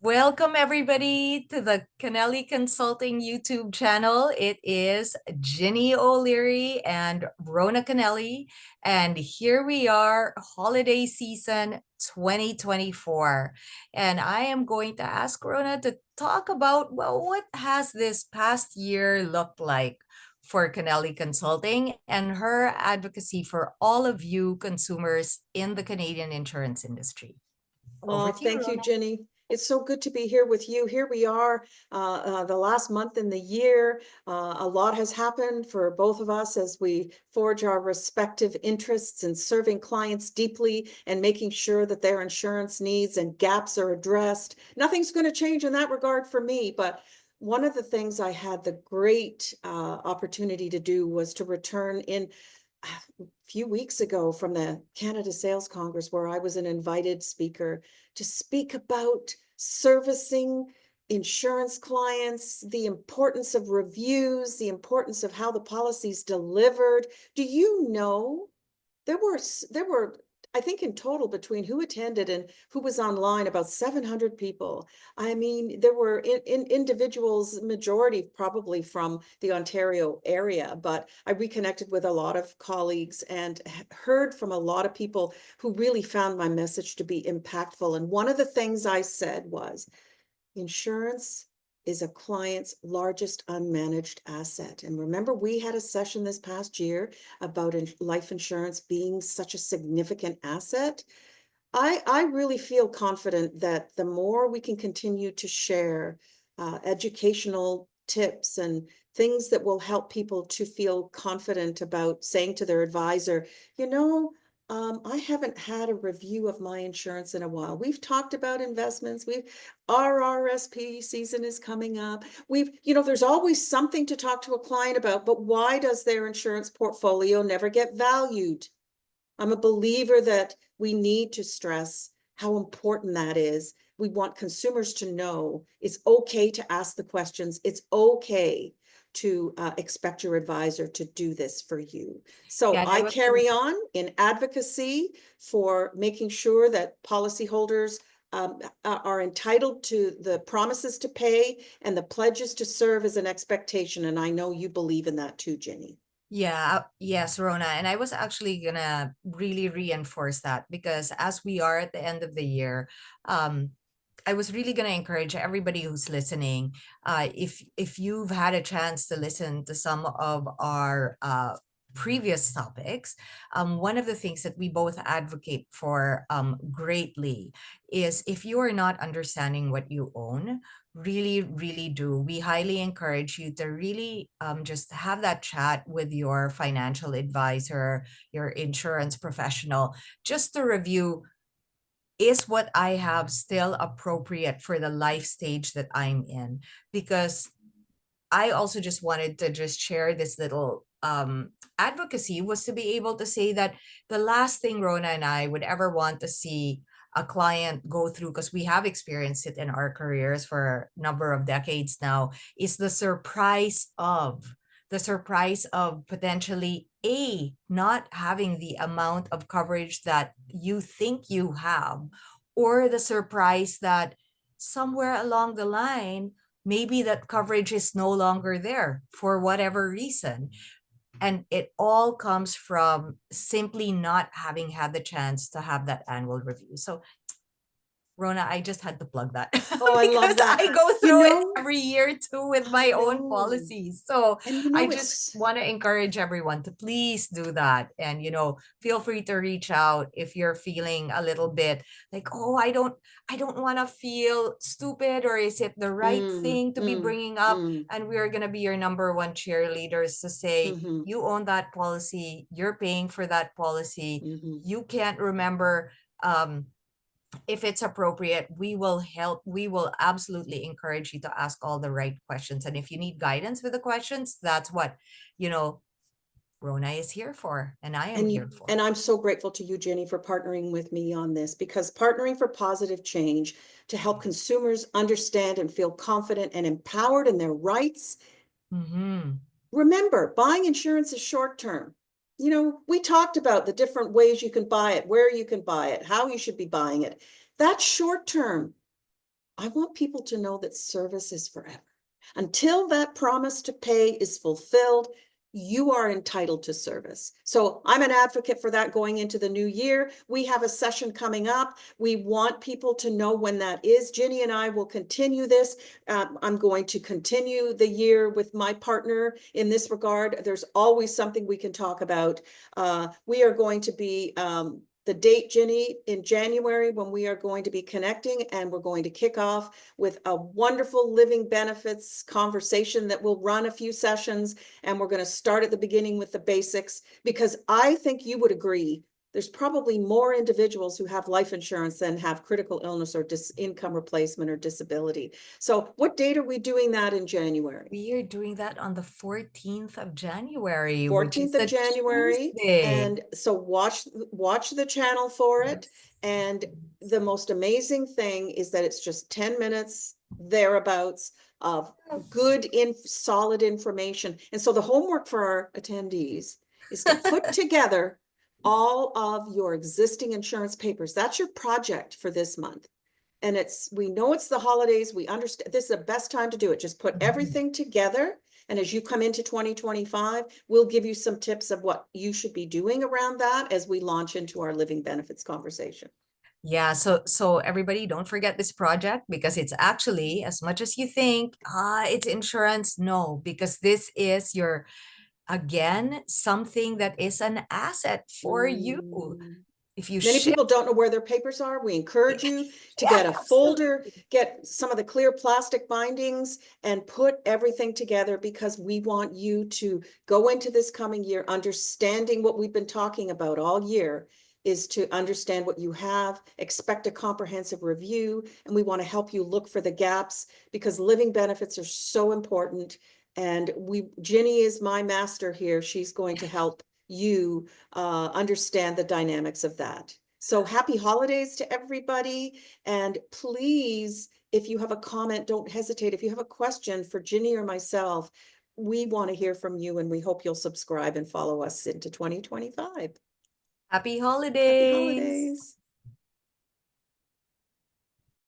Welcome everybody to the Kennelly Consulting YouTube channel. It is Ginny O'Leary and Rhona Kennelly, and here we are, holiday season 2024. And I am going to ask Rhona to talk about, well, what has this past year looked like for Kennelly Consulting and her advocacy for all of you consumers in the Canadian insurance industry. Over Oh, to you, thank you, Rhona. Ginny. It's so good to be here with you. Here we are, the last month in the year. A lot has happened for both of us as we forge our respective interests in serving clients deeply and making sure that their insurance needs and gaps are addressed. Nothing's going to change in that regard for me, but one of the things I had the great opportunity to do was to return in a few weeks ago from the Canada Sales Congress, where I was an invited speaker to speak about servicing insurance clients, the importance of reviews, the importance of how the policy's delivered. Do you know there were I think in total between who attended and who was online about 700 people. I mean, there were individuals, majority probably from the Ontario area, but I reconnected with a lot of colleagues and heard from a lot of people who really found my message to be impactful. And one of the things I said was, insurance is a client's largest unmanaged asset. And remember, we had a session this past year about life insurance being such a significant asset. I really feel confident that the more we can continue to share educational tips and things that will help people to feel confident about saying to their advisor, I haven't had a review of my insurance in a while. We've talked about investments. Our RSP season is coming up. There's always something to talk to a client about, but why does their insurance portfolio never get valued? I'm a believer that we need to stress how important that is. We want consumers to know it's okay to ask the questions. It's okay to expect your advisor to do this for you. So Yeah, and I I was carry on in advocacy for making sure that policyholders are entitled to the promises to pay and the pledges to serve as an expectation. And I know you believe in that too, Ginny. Yeah, yes, Rona. And I was actually gonna really reinforce that because as we are at the end of the year, um, I was really gonna encourage everybody who's listening, if you've had a chance to listen to some of our previous topics, one of the things that we both advocate for greatly is if you are not understanding what you own, really do. We highly encourage you to really just have that chat with your financial advisor, your insurance professional, just to review, is what I have still appropriate for the life stage that I'm in? Because I also just wanted to just share this little advocacy was to be able to say that the last thing Rona and I would ever want to see a client go through, because we have experienced it in our careers for a number of decades now, is the surprise of potentially not having the amount of coverage that you think you have, or the surprise that somewhere along the line maybe that coverage is no longer there for whatever reason. And it all comes from simply not having had the chance to have that annual review. So Rona, I just had to plug that Oh, I love because that. I go You through it know, every year too with I my own know. policies. So And I just it's want to encourage everyone to please do that. And, feel free to reach out if you're feeling a little bit like, oh, I don't want to feel stupid, or is it the right mm, thing to be mm, bringing up? mm, And we're going to be your number one cheerleaders to say, mm-hmm, you own that policy, you're paying for that policy. mm-hmm. You can't remember if it's appropriate. We will absolutely encourage you to ask all the right questions, and if you need guidance with the questions, that's what you know Rona is here for, and I am here And for. I'm so grateful to you, Jenny, for partnering with me on this, because partnering for positive change to help consumers understand and feel confident and empowered in their rights. Mm-hmm. Remember, buying insurance is short term. We talked about the different ways you can buy it, where you can buy it, how you should be buying it. That's short term. I want people to know that service is forever. Until that promise to pay is fulfilled, you are entitled to service. So I'm an advocate for that going into the new year. We have a session coming up. We want people to know when that is. Ginny and I will continue this. I'm going to continue the year with my partner in this regard. There's always something we can talk about. We are going to be the date, Ginny, in January, when we are going to be connecting, and we're going to kick off with a wonderful living benefits conversation that will run a few sessions. And we're going to start at the beginning with the basics, because I think you would agree there's probably more individuals who have life insurance than have critical illness or income replacement or disability. So what date are we doing that in January? We are doing that on the 14th of January, which 14th is of a January. Tuesday. And so watch the channel for it. Yes. And the most amazing thing is that it's just 10 minutes thereabouts of good solid information. And so the homework for our attendees is to put together all of your existing insurance papers. That's your project for this month. And we know it's the holidays. We understand this is the best time to do it. Just put everything together. And as you come into 2025, we'll give you some tips of what you should be doing around that as we launch into our living benefits conversation. Yeah, so everybody don't forget this project, because it's actually, as much as you think, it's insurance, no, because this is your, again, something that is an asset for you. Mm. If you Many ship, people don't know where their papers are. We encourage you to yeah, get a folder, absolutely. get some of the clear plastic bindings, and put everything together, because we want you to go into this coming year understanding what we've been talking about all year, is to understand what you have, expect a comprehensive review, and we want to help you look for the gaps, because living benefits are so important. And Ginny is my master here. She's going to help you understand the dynamics of that. So happy holidays to everybody. And please, if you have a comment, don't hesitate. If you have a question for Ginny or myself, we want to hear from you, and we hope you'll subscribe and follow us into 2025. Happy Happy holidays. holidays.